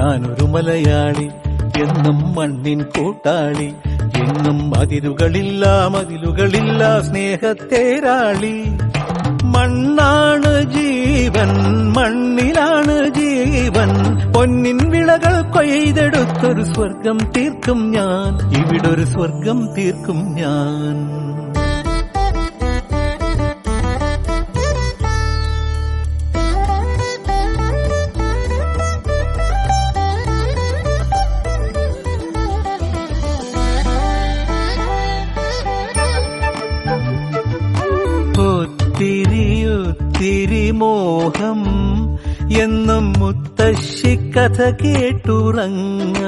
ഞാനൊരു മലയാളി, എന്നും മണ്ണിൻ കൂട്ടാളി, എന്നും മതിലുകളില്ല സ്നേഹത്തേരാളി. മണ്ണാണ് ജീവൻ, മണ്ണിലാണ് ജീവൻ, പൊന്നിൻ വിളകൾ കൊയ്തെടുത്തൊരു സ്വർഗം തീർക്കും ഞാൻ, ഇവിടൊരു സ്വർഗം തീർക്കും ഞാൻ. ഒത്തിരി മോഹം എന്നും മുത്തശ്ശി കഥ കേട്ടുറങ്ങ.